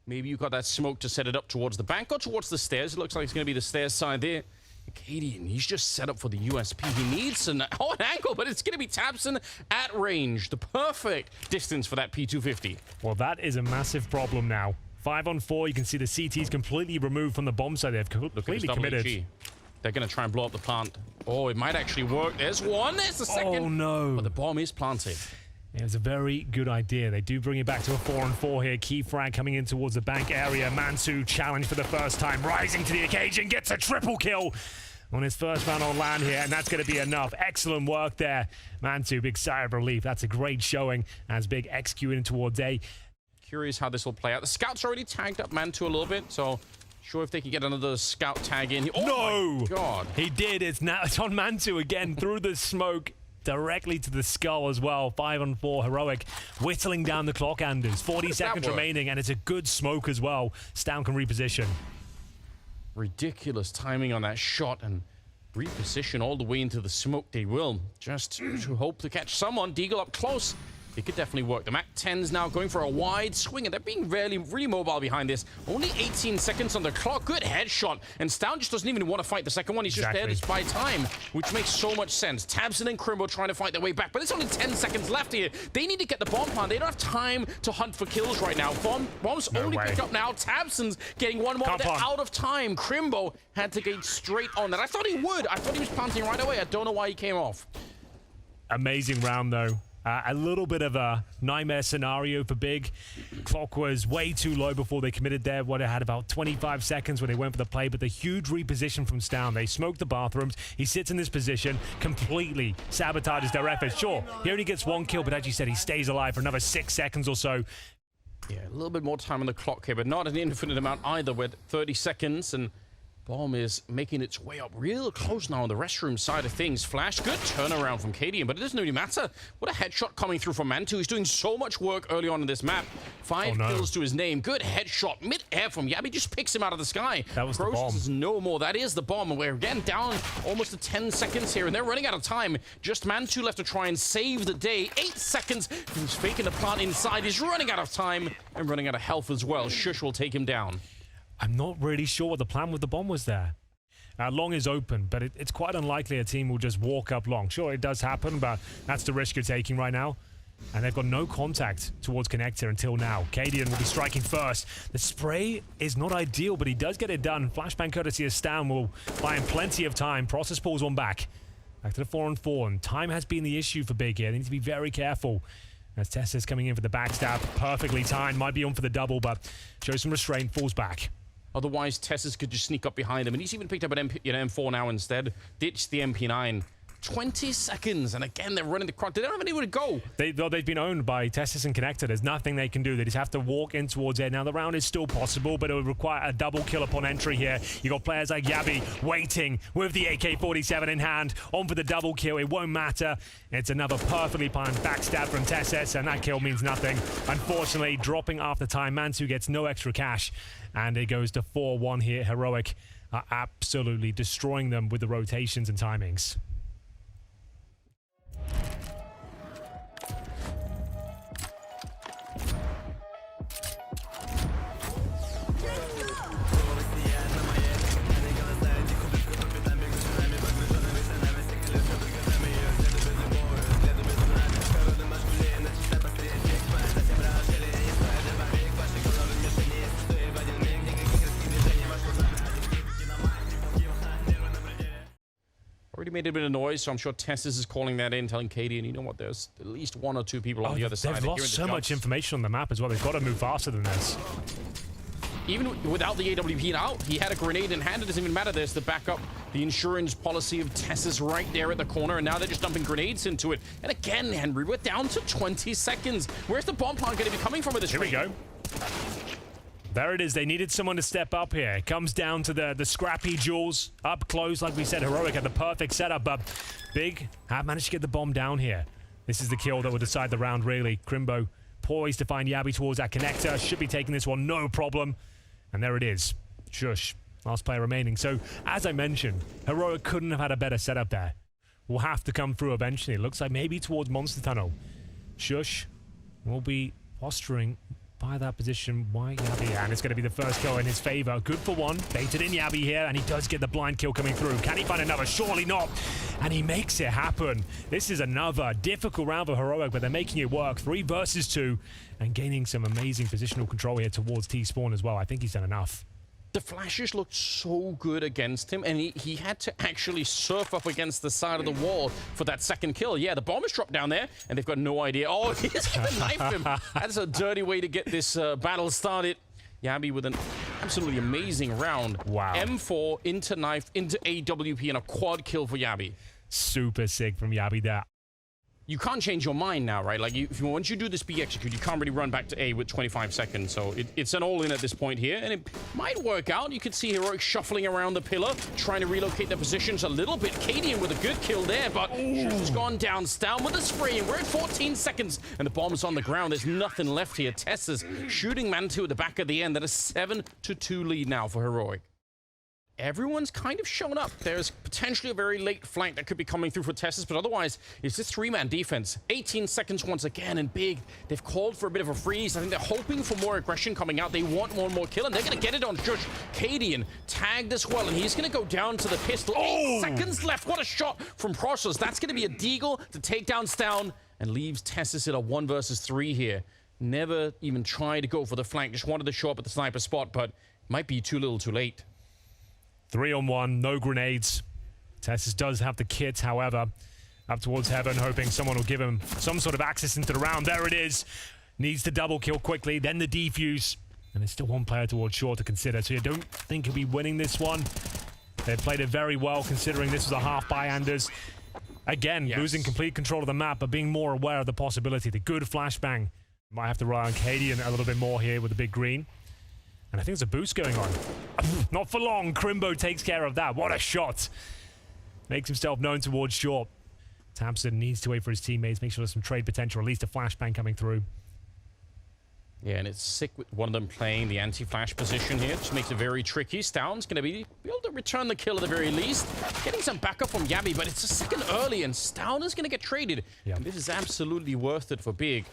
Maybe you got that smoke to set it up towards the bank or towards the stairs. It looks like it's going to be the stairs side there. Cadian, he's just set up for the USP. He needs an angle, but it's going to be tabseN at range. The perfect distance for that P250. Well, that is a massive problem now. 5 on 4, you can see the CT's completely removed from the bomb side. They've completely committed. They're going to try and blow up the plant. Oh, it might actually work. There's one. There's the second. Oh, no. But the bomb is planted. It was a very good idea. They do bring it back to a 4 on 4 here. Key frag coming in towards the bank area. Mansu challenged for the first time, rising to the occasion, gets a triple kill on his first round on land here, and that's going to be enough. Excellent work there. Mansu, big sigh of relief. That's a great showing as Big executing towards A. Curious how this will play out. The scout's already tagged up Mantu a little bit, so sure if they can get another scout tag in. Oh no! My God. He did. It's on Mantu again through the smoke. Directly to the skull as well. 5 on 4, Heroic whittling down the clock, Anders. 40 seconds remaining, and it's a good smoke as well. Stown can reposition. Ridiculous timing on that shot, and reposition all the way into the smoke. They will, just to hope to catch someone. Deagle up close. It could definitely work. The MAC-10's now going for a wide swing, and they're being really mobile behind this. Only 18 seconds on the clock. Good headshot. And Stown just doesn't even want to fight the second one. He's just there to buy time, which makes so much sense. tabseN and Crimbo trying to fight their way back, but it's only 10 seconds left here. They need to get the bomb plant. They don't have time to hunt for kills right now. Bomb's only picked up now. tabseN's getting one more. They're out of time. Crimbo had to get straight on that. I thought he would. I thought he was planting right away. I don't know why he came off. Amazing round, though. A little bit of a nightmare scenario for Big. Clock was way too low before they committed there. What, it had about 25 seconds when they went for the play, but the huge reposition from Stown. They smoked the bathrooms. He sits in this position, completely sabotages their efforts. Sure, he only gets 1 kill, but as you said, he stays alive for another 6 seconds or so. Yeah, a little bit more time on the clock here, but not an infinite amount either with 30 seconds, and bomb is making its way up real close now on the restroom side of things. Flash, good turnaround from Cadian, but it doesn't really matter. What a headshot coming through from Mantu. He's doing so much work early on in this map. 5 kills to his name. Good headshot mid-air from Yabi. Just picks him out of the sky. That was the bomb. Is no more. That is the bomb. And we're again down almost to 10 seconds here, and they're running out of time. Just Mantu left to try and save the day. 8 seconds. He's faking the plant inside. He's running out of time and running out of health as well. Shush will take him down. I'm not really sure what the plan with the bomb was there. Long is open, but it's quite unlikely a team will just walk up long. Sure, it does happen, but that's the risk you're taking right now. And they've got no contact towards connector until now. Cadian will be striking first. The spray is not ideal, but he does get it done. Flashbang courtesy of Stown will buy him plenty of time. Process pulls one back. Back to the 4 on 4, and time has been the issue for Big here. They need to be very careful. As Tessa's coming in for the backstab, perfectly timed. Might be on for the double, but shows some restraint, falls back. Otherwise, Tessa's could just sneak up behind him, and he's even picked up an M4 now instead. Ditched the MP9. 20 seconds, and again, they're running the clock. They don't have anywhere to go. They've been owned by Testis and Connector. There's nothing they can do. They just have to walk in towards it. Now, the round is still possible, but it would require a double kill upon entry here. You got players like Yabi waiting with the AK-47 in hand, on for the double kill. It won't matter. It's another perfectly timed backstab from Tessis, and that kill means nothing. Unfortunately, dropping after time. Mansu gets no extra cash, and it goes to 4-1 here. Heroic are absolutely destroying them with the rotations and timings. Already made a bit of noise, so I'm sure Tessis is calling that in, telling Cadian, you know what, there's at least 1 or 2 people on the other side. They've lost so much information on the map as well. They've got to move faster than this. Even without the AWP out, he had a grenade in hand. It doesn't even matter. There's the backup, the insurance policy of Tessis right there at the corner, and now they're just dumping grenades into it. And again, Henry, we're down to 20 seconds. Where's the bomb plant going to be coming from at this rate? Here we go. There it is. They needed someone to step up here. It comes down to the scrappy duels. Up close, like we said, Heroic had the perfect setup, but Big have managed to get the bomb down here. This is the kill that will decide the round, really. Crimbo poised to find Yabi towards that connector. Should be taking this one, no problem. And there it is. Shush. Last player remaining. So, as I mentioned, Heroic couldn't have had a better setup there. Will have to come through eventually. It looks like maybe towards Monster Tunnel. Shush will be posturing by that position. Why Yabi? And it's going to be the first kill in his favor. Good for one. Baited in Yabi here, and he does get the blind kill coming through. Can he find another? Surely not. And he makes it happen. This is another difficult round for Heroic, but they're making it work. 3 versus 2, and gaining some amazing positional control here towards T-Spawn as well. I think he's done enough. The flashes looked so good against him, and he had to actually surf up against the side of the wall for that second kill. Yeah, the bomb is dropped down there, and they've got no idea. Oh, he's going to knife him. That's a dirty way to get this battle started. Yabi with an absolutely amazing round. Wow. M4 into knife, into AWP, and a quad kill for Yabi. Super sick from Yabi there. You can't change your mind now, right? Like, once you do this B execute, you can't really run back to A with 25 seconds. So it's an all-in at this point here, and it might work out. You could see Heroic shuffling around the pillar, trying to relocate their positions a little bit. Cadian with a good kill there, but should've gone down with the spraying. We're at 14 seconds, and the bomb's on the ground. There's nothing left here. Tessa's shooting Mantu at the back of the end. That is 7-2 lead now for Heroic. Everyone's kind of shown up. There's potentially a very late flank that could be coming through for Tessus, but otherwise, it's this 3-man defense. 18 seconds once again, and Big, they've called for a bit of a freeze. I think they're hoping for more aggression coming out. They want one more kill, and they're going to get it on Judge. Cadian tagged as well, and he's going to go down to the pistol. 8 seconds left. What a shot from Process. That's going to be a deagle to take down Stown, and leaves Tessus at a 1 versus 3 here. Never even tried to go for the flank. Just wanted to show up at the sniper spot, but might be too little too late. 3-on-1, no grenades. Tessus does have the kit, however. Up towards Heaven, hoping someone will give him some sort of access into the round. There it is. Needs to double kill quickly, then the defuse. And there's still one player towards short to consider, so you don't think he'll be winning this one. They've played it very well, considering this was a half by Anders. Again, losing complete control of the map, but being more aware of the possibility. The good flashbang. Might have to rely on Cadian a little bit more here with the big green. And I think there's a boost going on. Not for long. Crimbo takes care of that. What a shot. Makes himself known towards short. Tamsin needs to wait for his teammates. Make sure there's some trade potential. At least a flashbang coming through. Yeah, and it's sick with one of them playing the anti-flash position here. Just makes it very tricky. Stown's going to be able to return the kill at the very least. Getting some backup from Yabi, but it's a second early, and Stown is going to get traded. Yep. And this is absolutely worth it for Big.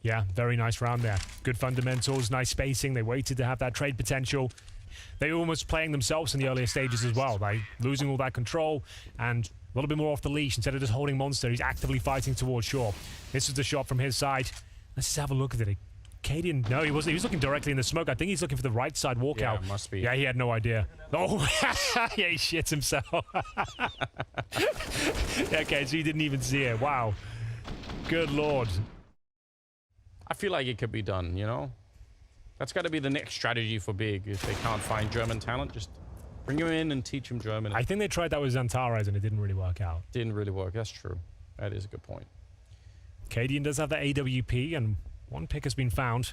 Yeah, very nice round there. Good fundamentals, nice spacing. They waited to have that trade potential. They were almost playing themselves in the earlier stages as well, by losing all that control and a little bit more off the leash. Instead of just holding Monster, he's actively fighting towards shore. This is the shot from his side. Let's just have a look at it. Cadian, no, he wasn't. He was looking directly in the smoke. I think he's looking for the right side walkout. Yeah, must be. Yeah, he had no idea. Oh, yeah, he shits himself. Okay, so he didn't even see it. Wow. Good lord. I feel like it could be done, you know? That's got to be the next strategy for Big. If they can't find German talent, just bring him in and teach him German. I think they tried that with Xantares and it didn't really work out. Didn't really work. That's true. That is a good point. Cadian does have the AWP, and one pick has been found.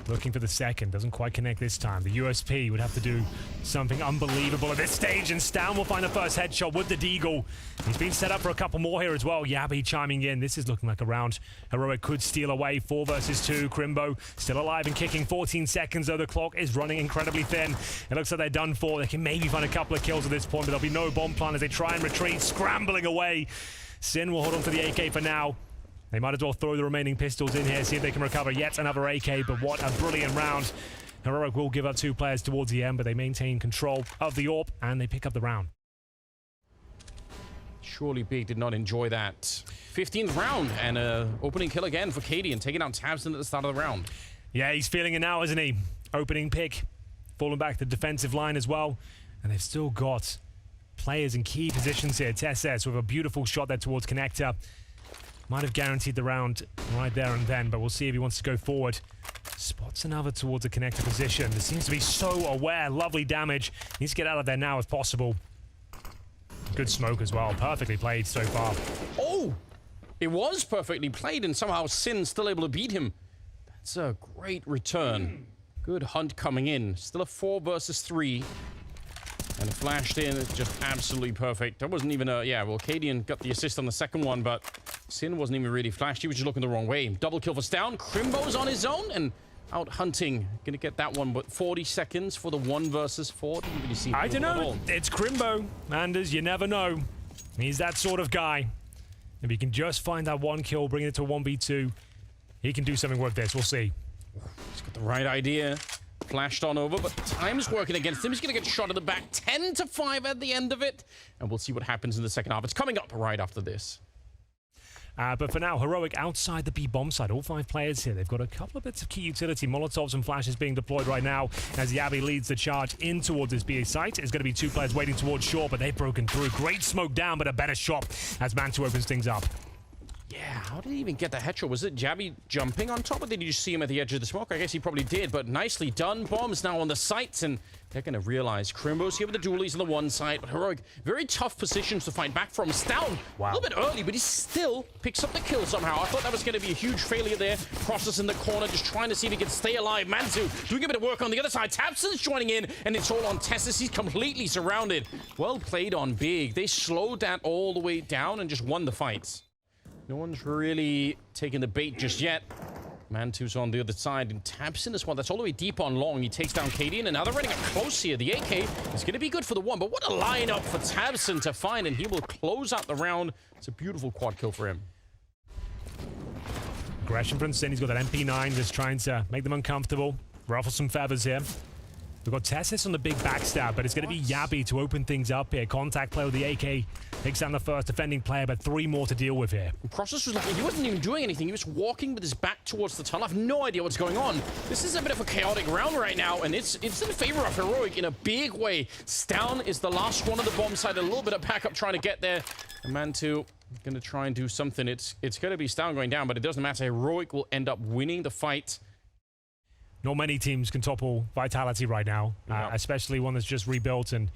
Looking for the second. Doesn't quite connect this time. The USP would have to do something unbelievable at this stage, and Stown will find the first headshot with the deagle. He's been set up for a couple more here as well. Yabi chiming in. This is looking like a round Heroic could steal away. 4 versus 2. Crimbo still alive and kicking. 14 seconds, though. The clock is running incredibly thin. It looks like they're done for. They can maybe find a couple of kills at this point, but there'll be no bomb plan as they try and retreat, scrambling away. Sin will hold on to the AK for now. They might as well throw the remaining pistols in here, see if they can recover yet another AK, but what a brilliant round. Heroic will give up 2 players towards the end, but they maintain control of the AWP, and they pick up the round. Surely Big did not enjoy that. 15th round, and opening kill again for Cadian, taking out Tabson at the start of the round. Yeah, he's feeling it now, isn't he? Opening pick, falling back the defensive line as well, and they've still got players in key positions here. Tesses with a beautiful shot there towards Connector. Might have guaranteed the round right there and then, but we'll see if he wants to go forward. Spots another towards the connector position. There seems to be so aware. Lovely damage. Needs to get out of there now if possible. Good smoke as well. Perfectly played so far. Oh! It was perfectly played, and somehow Sin still able to beat him. That's a great return. Good hunt coming in. Still a 4 versus 3. And it flashed in. It's just absolutely perfect. That wasn't even a... Yeah, well, Cadian got the assist on the second one, but Sin wasn't even really flashed. He was just looking the wrong way. Double kill for Stown. Crimbo's on his own and out hunting. Gonna get that one, but 40 seconds for the 1 versus 4. Didn't really see I don't know. It's Crimbo. Anders, you never know. He's that sort of guy. If he can just find that 1 kill, bring it to a 1v2, he can do something with this. We'll see. He's got the right idea. Flashed on over, but time's working against him. He's going to get shot in the back. 10-5 at the end of it. And we'll see what happens in the second half. It's coming up right after this. But for now, Heroic outside the B bomb side. All 5 players here. They've got a couple of bits of key utility. Molotovs and flashes being deployed right now as Yabi leads the charge in towards this BA site. There's going to be 2 players waiting towards shore, but they've broken through. Great smoke down, but a better shot as Mantu opens things up. Yeah, how did he even get the headshot? Was it Jabby jumping on top, or did you just see him at the edge of the smoke? I guess he probably did, but nicely done. Bombs now on the sites, and they're going to realize Crimbo's here with the dualies on the one side, but Heroic, very tough positions to fight back from. Down a little bit early, but he still picks up the kill somehow. I thought that was going to be a huge failure there. Process in the corner, just trying to see if he can stay alive. Manzu doing a bit of work on the other side. Tabson's joining in, and it's all on Tessus. He's completely surrounded. Well played on Big. They slowed that all the way down and just won the fights. No one's really taking the bait just yet. Mantu's on the other side, and Tabson as well. That's all the way deep on long. He takes down Cadian, and now they're running up close here. The AK is going to be good for the one, but what a lineup for Tabson to find, and he will close out the round. It's a beautiful quad kill for him. Aggression from Sin. He's got that MP9, just trying to make them uncomfortable. Ruffle some feathers here. We've got Tessus on the big backstab, but it's going to be Yabi to open things up here. Contact play with the AK. Takes down the first defending player, but 3 more to deal with here. Process was looking, he wasn't even doing anything. He was walking with his back towards the tunnel. I have no idea what's going on. This is a bit of a chaotic round right now, and it's in favor of Heroic in a big way. Stown is the last one of the bomb side. A little bit of backup trying to get there. And Mantu going to try and do something. It's going to be Stown going down, but it doesn't matter. Heroic will end up winning the fight. Not many teams can topple Vitality right now, especially one that's just rebuilt and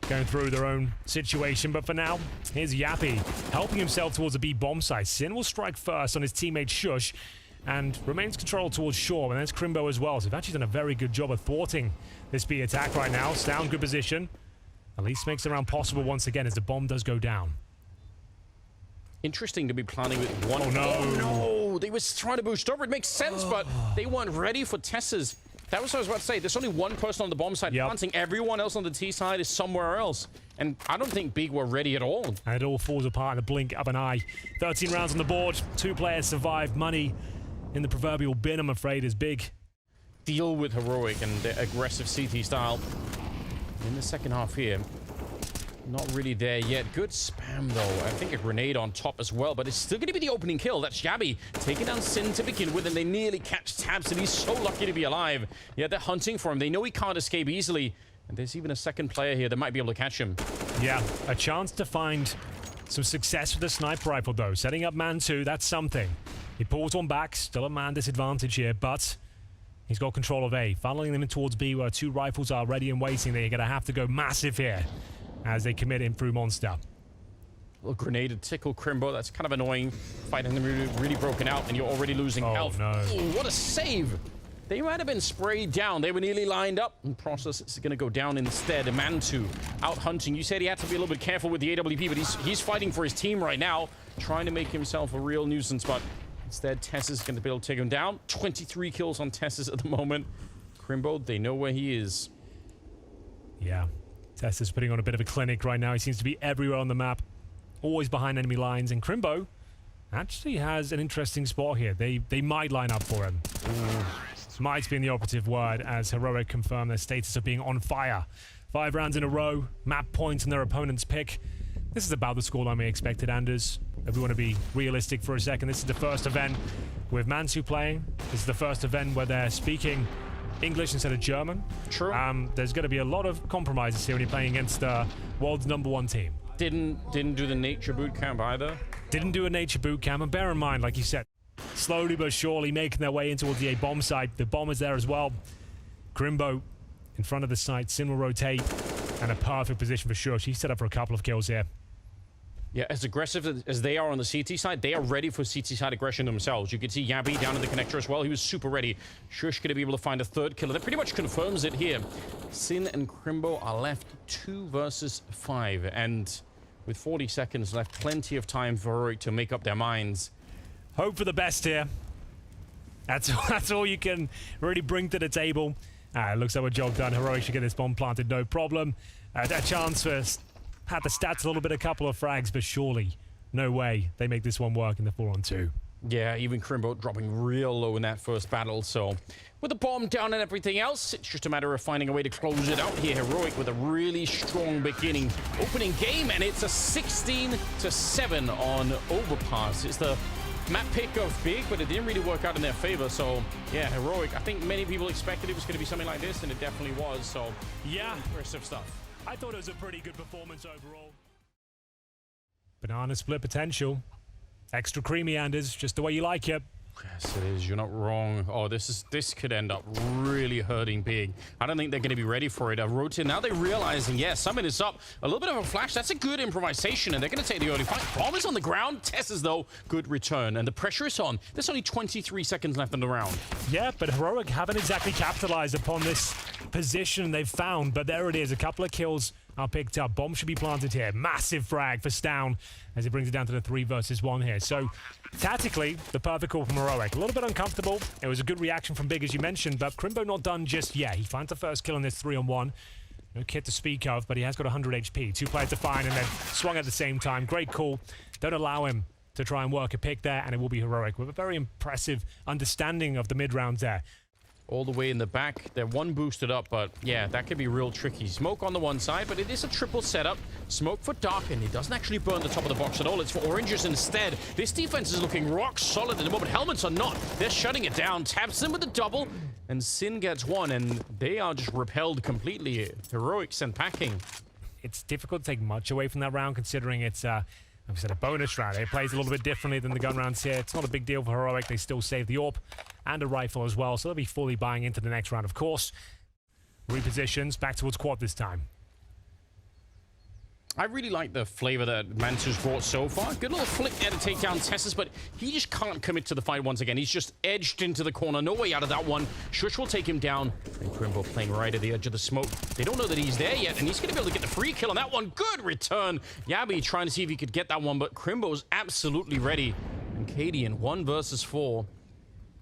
going through their own situation. But for now, here's Yappy helping himself towards a B bomb site. Sin will strike first on his teammate Shush and remains controlled towards shore. And there's Crimbo as well. So they've actually done a very good job of thwarting this B attack right now. Down, good position. At least makes the round possible once again as the bomb does go down. Interesting to be planning with one. Oh no! Oh, no! They was trying to boost over. It makes sense, but they weren't ready for Tessa's. That was what I was about to say. There's only one person on the bomb side planting. Everyone else on the T side is somewhere else. And I don't think Big were ready at all. And it all falls apart in a blink of an eye. 13 rounds on the board. 2 players survived. Money in the proverbial bin, I'm afraid, is Big. Deal with Heroic and their aggressive CT style in the second half here. Not really there yet. Good spam, though. I think a grenade on top as well, but it's still going to be the opening kill. That's Yabi taking down Sin to begin with, and they nearly catch Tabs, and he's so lucky to be alive. Yeah, they're hunting for him. They know he can't escape easily, and there's even a second player here that might be able to catch him. Yeah, a chance to find some success with the sniper rifle, though. Setting up man 2, that's something. He pulls one back, still a man disadvantage here, but he's got control of A. Funneling them in towards B, where 2 rifles are ready and waiting. They're going to have to go massive here as they commit him through Monster. Little grenade to tickle Crimbo. That's kind of annoying. Fighting them really broken out, and you're already losing health. No. Ooh, what a save! They might have been sprayed down. They were nearly lined up. And Process is going to go down instead. Mantu out hunting. You said he had to be a little bit careful with the AWP, but he's fighting for his team right now, trying to make himself a real nuisance. But instead, Tess is going to be able to take him down. 23 kills on Tess at the moment. Crimbo, they know where he is. Yeah. Tess is putting on a bit of a clinic right now. He seems to be everywhere on the map, always behind enemy lines. And Crimbo actually has an interesting spot here. They might line up for him. Might be the operative word as Heroic confirm their status of being on fire. 5 rounds in a row, map points in their opponent's pick. This is about the scoreline we expected, Anders. If we want to be realistic for a second, this is the first event with Mansu playing. This is the first event where they're speaking English instead of German. True. There's going to be a lot of compromises here when you're playing against the world's #1 team. Didn't do the nature boot camp either. Didn't do a nature boot camp, and bear in mind, like you said, slowly but surely making their way in towards the A bomb site. The bomb is there as well. Crimbo in front of the site. Sin will rotate, and a perfect position for sure. She's set up for a couple of kills here. Yeah, as aggressive as they are on the CT side, they are ready for CT side aggression themselves. You can see Yabi down in the connector as well. He was super ready. Shush going to be able to find a 3rd killer. That pretty much confirms it here. Sin and Crimbo are left 2 versus 5. And with 40 seconds left, plenty of time for Heroic to make up their minds. Hope for the best here. That's all you can really bring to the table. It looks like a job done. Heroic should get this bomb planted, no problem. A chance for... Had the stats a little bit, a couple of frags, but surely, no way they make this one work in the 4-on-2. Yeah, even Crimbo dropping real low in that first battle. So with the bomb down and everything else, it's just a matter of finding a way to close it out here. Heroic with a really strong beginning opening game, and it's a 16-7 on Overpass. It's the map pick of Big, but it didn't really work out in their favor. So yeah, Heroic, I think many people expected it was going to be something like this, and it definitely was. So yeah, impressive stuff. I thought it was a pretty good performance overall. Banana split potential. Extra creamy, Anders, just the way you like it. Yes, it is. You're not wrong. Oh, this could end up really hurting Big. I don't think they're going to be ready for it. Rotate. Now they're realizing, yeah, Summon is up. A little bit of a flash. That's a good improvisation, and they're going to take the early fight. Bomb is on the ground. Tesses, though, good return, and the pressure is on. There's only 23 seconds left in the round. Yeah, but Heroic haven't exactly capitalized upon this position they've found, but there it is. A couple of kills are picked up. Bomb should be planted here. Massive frag for Stown as he brings it down to the 3 versus 1 here. So tactically, the perfect call from Heroic. A little bit uncomfortable. It was a good reaction from Big, as you mentioned, but Crimbo not done just yet. He finds the first kill on this 3-on-1. No kit to speak of, but he has got 100 HP. 2 players to find and then swung at the same time. Great call. Don't allow him to try and work a pick there, and it will be Heroic with a very impressive understanding of the mid-rounds there. All the way in the back. They're one boosted up, but yeah, that could be real tricky. Smoke on the one side, but it is a triple setup. Smoke for Dark, and it doesn't actually burn the top of the box at all. It's for Oranges instead. This defense is looking rock solid at the moment. Helmets are not. They're shutting it down. Taps them with the double, and Sin gets one, and they are just repelled completely. Heroic sent packing. It's difficult to take much away from that round, considering it's like I said, a bonus round. It plays a little bit differently than the gun rounds here. It's not a big deal for Heroic. They still save the AWP and a rifle as well, so they'll be fully buying into the next round, of course. Repositions back towards quad this time. I really like the flavor that Mantu's brought so far. Good little flick there to take down Tessus, but he just can't commit to the fight once again. He's just edged into the corner. No way out of that one. Shush will take him down. And Crimbo playing right at the edge of the smoke. They don't know that he's there yet, and he's going to be able to get the free kill on that one. Good return. Yabi trying to see if he could get that one, but Crimbo's absolutely ready. And Cadian, 1 versus 4.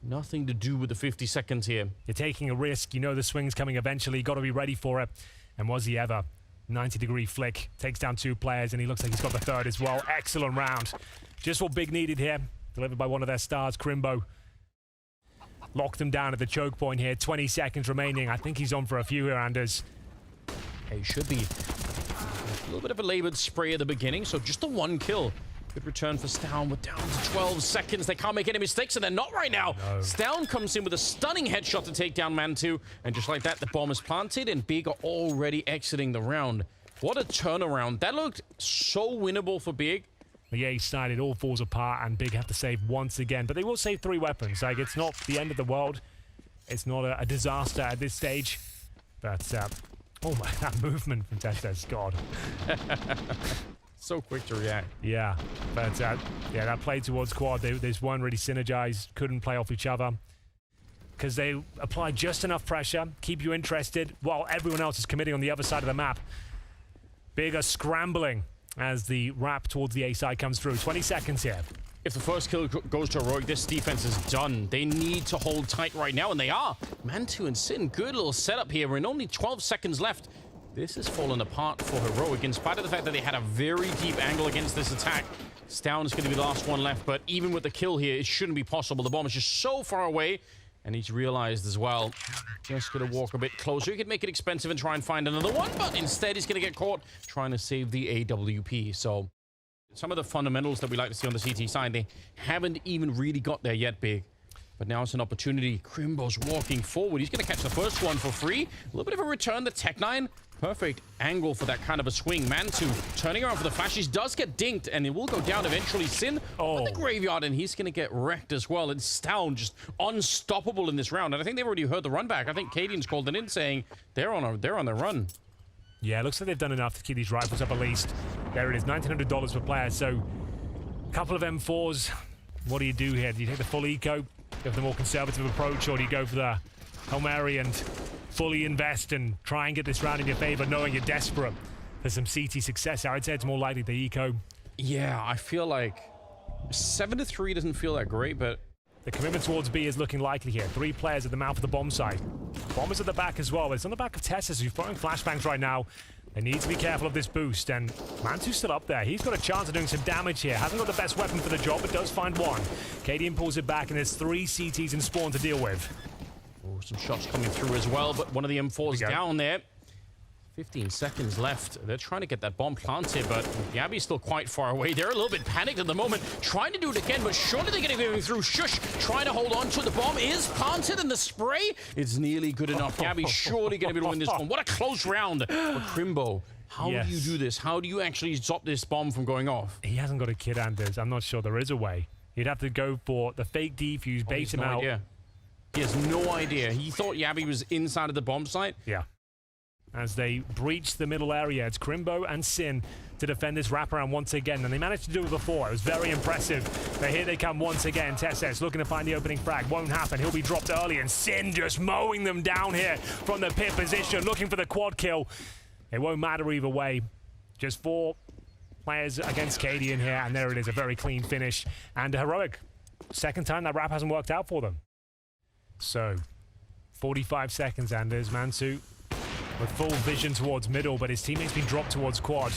Nothing to do with the 50 seconds here. You're taking a risk. You know the swing's coming eventually. Got to be ready for it. And was he ever? 90-degree flick, takes down 2 players, and he looks like he's got the 3rd as well. Excellent round. Just what Big needed here. Delivered by one of their stars, Crimbo. Locked him down at the choke point here. 20 seconds remaining. I think he's on for a few here, Anders. He should be. A little bit of a labored spray at the beginning, so just the 1 kill. Good return for Stown. We're down to 12 seconds. They can't make any mistakes, and they're not right now. No. Stown comes in with a stunning headshot to take down Mantu. And just like that, the bomb is planted, and Big are already exiting the round. What a turnaround. That looked so winnable for Big. The A side, it all falls apart, and Big have to save once again. But they will save 3 weapons. Like, it's not the end of the world. It's not a disaster at this stage. But, oh my, that movement from Testes, God. So quick to react. Yeah, but yeah, that play towards quad, they just weren't really synergized, couldn't play off each other. Because they apply just enough pressure, keep you interested, while everyone else is committing on the other side of the map. Big are scrambling as the wrap towards the A side comes through. 20 seconds here. If the first kill goes to Heroic, this defense is done. They need to hold tight right now, and they are. Mantu and Sin, good little setup here. We're in only 12 seconds left. This has fallen apart for Heroic, in spite of the fact that they had a very deep angle against this attack. Stown is going to be the last one left, but even with the kill here, it shouldn't be possible. The bomb is just so far away, and he's realized as well. Just going to walk a bit closer. He could make it expensive and try and find another one, but instead he's going to get caught trying to save the AWP. So some of the fundamentals that we like to see on the CT side, they haven't even really got there yet, Big. But now it's an opportunity. Crimbo's walking forward. He's going to catch the first one for free. A little bit of a return. The Tech-9. Perfect angle for that kind of a swing. Mantu turning around for the flashes. Does get dinked, and it will go down eventually. Sin on the graveyard, and he's going to get wrecked as well. And Stown just unstoppable in this round. And I think they've already heard the run back. I think Cadian's called it in saying they're on their run. Yeah, it looks like they've done enough to keep these rifles up at least. There it is, $1,900 per player. So a couple of M4s. What do you do here? Do you take the full eco, go for the more conservative approach, or do you go for the Hail Mary and fully invest and try and get this round in your favor, knowing you're desperate for some CT success? I'd say it's more likely the eco. Yeah, I feel like 7-3 doesn't feel that great, but the commitment towards B is looking likely here. 3 players at the mouth of the bomb site. Bombers at the back as well. It's on the back of Tessus, who's throwing flashbangs right now. They need to be careful of this boost, and Mantu's still up there. He's got a chance of doing some damage here. Hasn't got the best weapon for the job, but does find one. Cadian pulls it back, and there's 3 CTs in spawn to deal with. Oh, some shots coming through as well, but one of the M4's down there. 15 seconds left. They're trying to get that bomb planted, but Yabby's still quite far away. They're a little bit panicked at the moment, trying to do it again, but surely they're going to go through. Shush, trying to hold on to the bomb is planted, and the spray is nearly good enough. Yabby's surely going to be able to win this one. What a close round for Crimbo. How do you do this? How do you actually stop this bomb from going off? He hasn't got a kit, Anders. I'm not sure there is a way. He'd have to go for the fake defuse, bait him out. Idea. He has no idea. He thought Yabby was inside of the bomb site. Yeah. As they breach the middle area, it's Crimbo and Sin to defend this wraparound once again, and they managed to do it before. It was very impressive. But here they come once again. Tesses looking to find the opening frag. Won't happen. He'll be dropped early, and Sin just mowing them down here from the pit position, looking for the quad kill. It won't matter either way. Just 4 players against Cadian here, and there it is, a very clean finish. And a heroic. Second time that wrap hasn't worked out for them. So, 45 seconds, and there's Mansu with full vision towards middle, but his teammate's been dropped towards quad.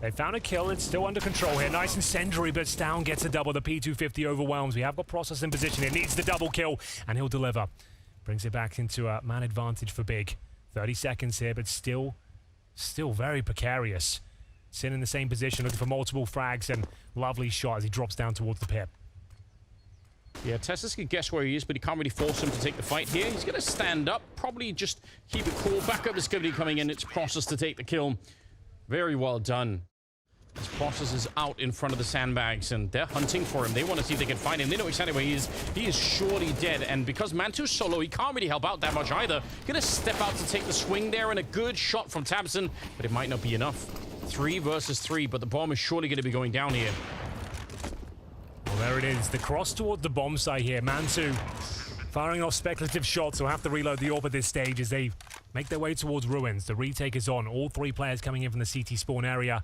They found a kill. It's still under control here. Nice incendiary, but Stown gets a double. The P250 overwhelms. We have got Process in position. It needs the double kill, and he'll deliver. Brings it back into a man advantage for Big. 30 seconds here, but still very precarious. Sin in the same position, looking for multiple frags, and lovely shot as he drops down towards the pit. Yeah, Tessus can guess where he is, but he can't really force him to take the fight here. He's going to stand up, probably just keep it cool. Backup is going to be coming in. It's Process to take the kill. Very well done. This Process is out in front of the sandbags, and they're hunting for him. They want to see if they can find him. They know exactly where he is. He is surely dead, and because Mantu's solo, he can't really help out that much either. Going to step out to take the swing there, and a good shot from Tabson, but it might not be enough. 3 versus 3, but the bomb is surely going to be going down here. Well, there it is. The cross towards the bomb site here. Mantu firing off speculative shots. Will have to reload the orb at this stage as they make their way towards ruins. The retake is on. All 3 players coming in from the CT spawn area.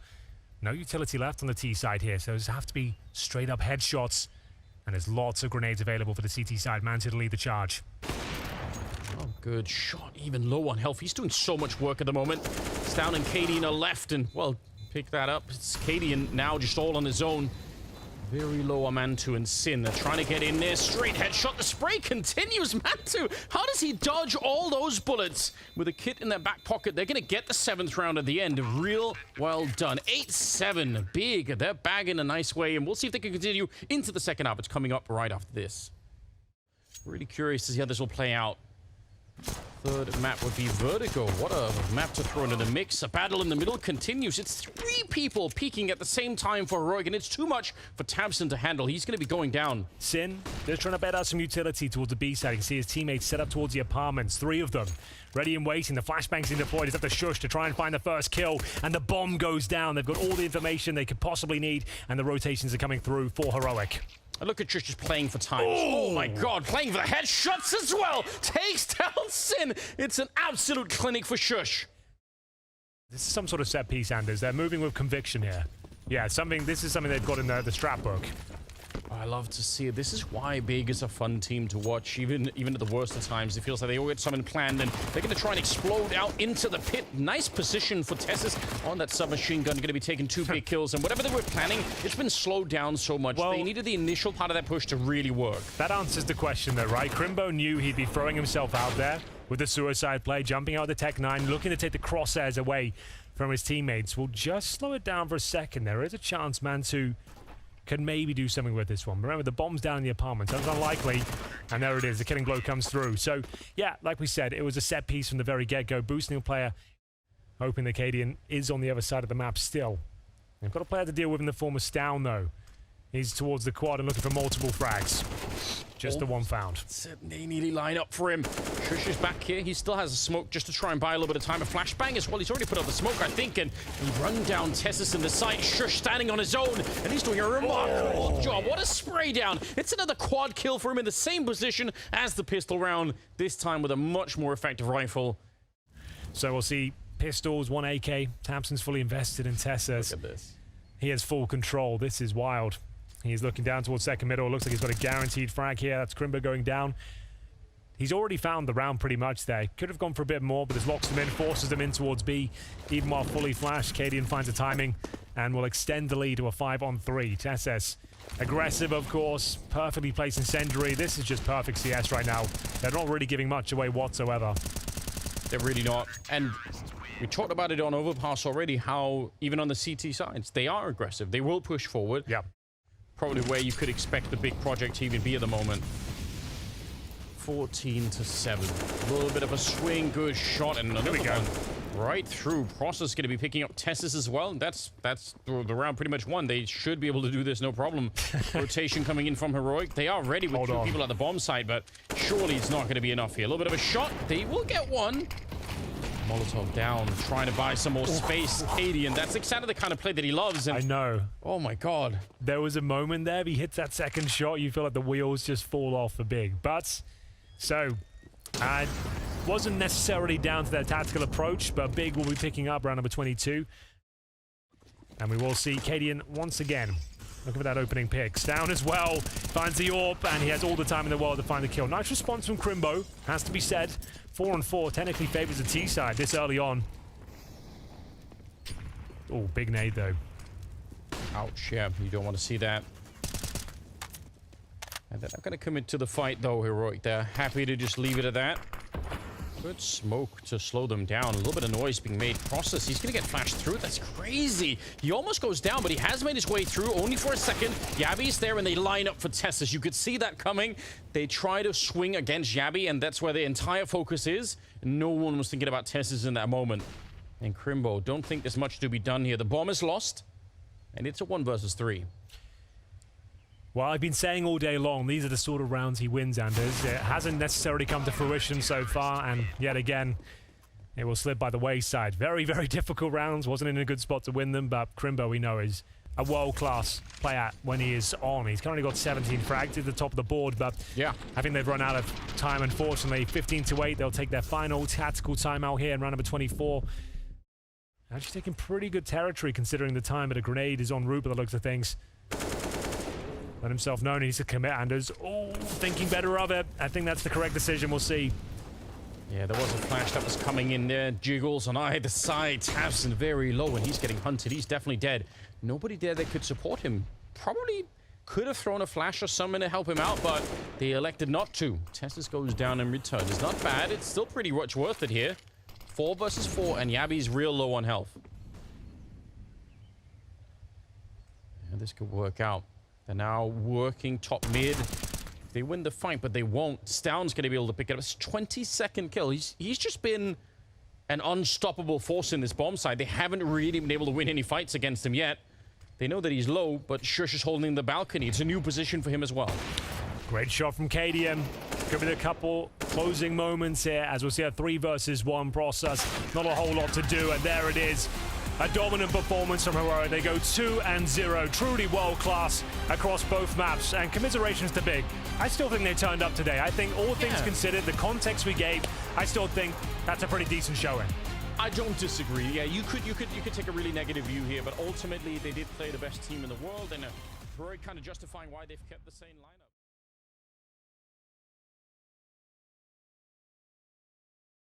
No utility left on the T side here, so it'll have to be straight up headshots. And there's lots of grenades available for the CT side. Mantu to lead the charge. Oh, good shot. Even low on health. He's doing so much work at the moment. Stown and Cadian are left, and, well, pick that up. It's Cadian now just all on his own. Very low on Mantu and Sin. They're trying to get in there. Straight headshot. The spray continues. Mantu, how does he dodge all those bullets? With a kit in their back pocket, they're going to get the 7th round at the end. Real well done. 8-7. Big. They're bagging a nice way, and we'll see if they can continue into the second half. It's coming up right after this. Really curious to see how this will play out. Third map would be Vertigo. What a map to throw into the mix. A battle in the middle continues. It's 3 people peeking at the same time for Heroic, and it's too much for Tabson to handle. He's going to be going down. Sin, they're trying to bet out some utility towards the B side. You can see his teammates set up towards the apartments. 3 of them ready and waiting. The flashbang's in deployed. He's at the shush to try and find the first kill, and the bomb goes down. They've got all the information they could possibly need, and the rotations are coming through for Heroic. And look at Trish just playing for time. Oh my god, playing for the headshots as well. Takes down Sin. It's an absolute clinic for Shush. This is some sort of set piece, Anders. They're moving with conviction here. Yeah, this is something they've got in the strap book. I love to see it. This is why Big is a fun team to watch, even at the worst of times. It feels like they all get something planned, and they're going to try and explode out into the pit. Nice position for Tessus on that submachine gun. Going to be taking 2 big kills, and whatever they were planning, it's been slowed down so much. Well, they needed the initial part of that push to really work. That answers the question, though, right? Crimbo knew he'd be throwing himself out there with the suicide play, jumping out of the Tech 9, looking to take the crosshairs away from his teammates. We'll just slow it down for a second. There is a chance Mantu can maybe do something with this one. Remember, the bomb's down in the apartment. That's unlikely. And there it is. The killing blow comes through. So, yeah, like we said, it was a set piece from the very get-go. Boosting a player, hoping the Cadian is on the other side of the map still. They've got a player to deal with in the form of Stown, though. He's towards the quad and looking for multiple frags. Just the one found. They nearly line up for him. Shush is back here. He still has a smoke just to try and buy a little bit of time. A flashbang as well. He's already put up the smoke, I think, and he run down Tessus in the site. Shush standing on his own, and he's doing a remarkable job. What a spray down. It's another quad kill for him in the same position as the pistol round, this time with a much more effective rifle. So we'll see pistols, 1 AK. Tabson's fully invested in Tessus. Look at this. He has full control. This is wild. He's looking down towards second middle. Looks like he's got a guaranteed frag here. That's Crimbo going down. He's already found the round pretty much there. Could have gone for a bit more, but this locks them in, forces them in towards B. Even while fully flashed, Cadian finds the timing and will extend the lead to a 5-on-3. TSS aggressive, of course, perfectly placed incendiary. This is just perfect CS right now. They're not really giving much away whatsoever. They're really not. And we talked about it on Overpass already, how even on the CT sides, they are aggressive. They will push forward. Yeah. Probably where you could expect the big project to even be at the moment. 14-7. A little bit of a swing, good shot, and another one right through. Process going to be picking up Tessus as well. That's the round pretty much won. They should be able to do this, no problem. Rotation coming in from Heroic. They are ready with two people at the bomb site, but surely it's not going to be enough here. A little bit of a shot. They will get one. Molotov down, trying to buy some more space. Cadian, that's exactly the kind of play that he loves. And I know. Oh my God. There was a moment there, he hits that second shot, you feel like the wheels just fall off for Big. But, so, wasn't necessarily down to their tactical approach, but Big will be picking up round number 22. And we will see Cadian once again. Look at that opening pick. Down as well, finds the AWP, and he has all the time in the world to find the kill. Nice response from Crimbo, has to be said. 4-on-4 technically favors the T side this early on. Oh, big nade though. Ouch, yeah, you don't want to see that. And they're not going to commit to the fight though, Heroic. They're happy to just leave it at that. Good smoke to slow them down. A little bit of noise being made. Process, he's going to get flashed through. That's crazy. He almost goes down, but he has made his way through only for a second. Yabby's there, and they line up for Tessus. You could see that coming. They try to swing against Yabby, and that's where the entire focus is. No one was thinking about Tessus in that moment. And Crimbo, don't think there's much to be done here. The bomb is lost, and it's a 1 versus 3. Well, I've been saying all day long, these are the sort of rounds he wins, Anders. It hasn't necessarily come to fruition so far, and yet again, it will slip by the wayside. Very, very difficult rounds. Wasn't in a good spot to win them, but Crimbo, we know, is a world-class player when he is on. He's currently got 17 frags at the top of the board, but yeah, I think they've run out of time, unfortunately. 15-8, they'll take their final tactical timeout here in round number 24. Actually taking pretty good territory considering the time, but a grenade is en route by the looks of things. Let himself know he needs to commit, Anders. Oh, thinking better of it. I think that's the correct decision. We'll see. Yeah, there was a flash that was coming in there. Jiggles on either side. Tavson very low, and he's getting hunted. He's definitely dead. Nobody there that could support him. Probably could have thrown a flash or something to help him out, but they elected not to. Tessus goes down in return. It's not bad. It's still pretty much worth it here. 4 versus 4, and Yabby's real low on health. Yeah, this could work out. They're now working top mid. They win the fight, but they won't. Stown's going to be able to pick it up. It's 22nd kill. He's just been an unstoppable force in this bomb side. They haven't really been able to win any fights against him yet. They know that he's low, but Shush is holding the balcony. It's a new position for him as well. Great shot from Cadian. Give it a couple closing moments here, as we'll see a 3 versus 1 process. Not a whole lot to do, and there it is. A dominant performance from Heroic. They go 2-0. Truly world-class across both maps. And commiserations to Big. I still think they turned up today. I think all things considered, the context we gave, I still think that's a pretty decent showing. I don't disagree. Yeah, you could take a really negative view here, but ultimately they did play the best team in the world, and Heroic kind of justifying why they've kept the same lineup.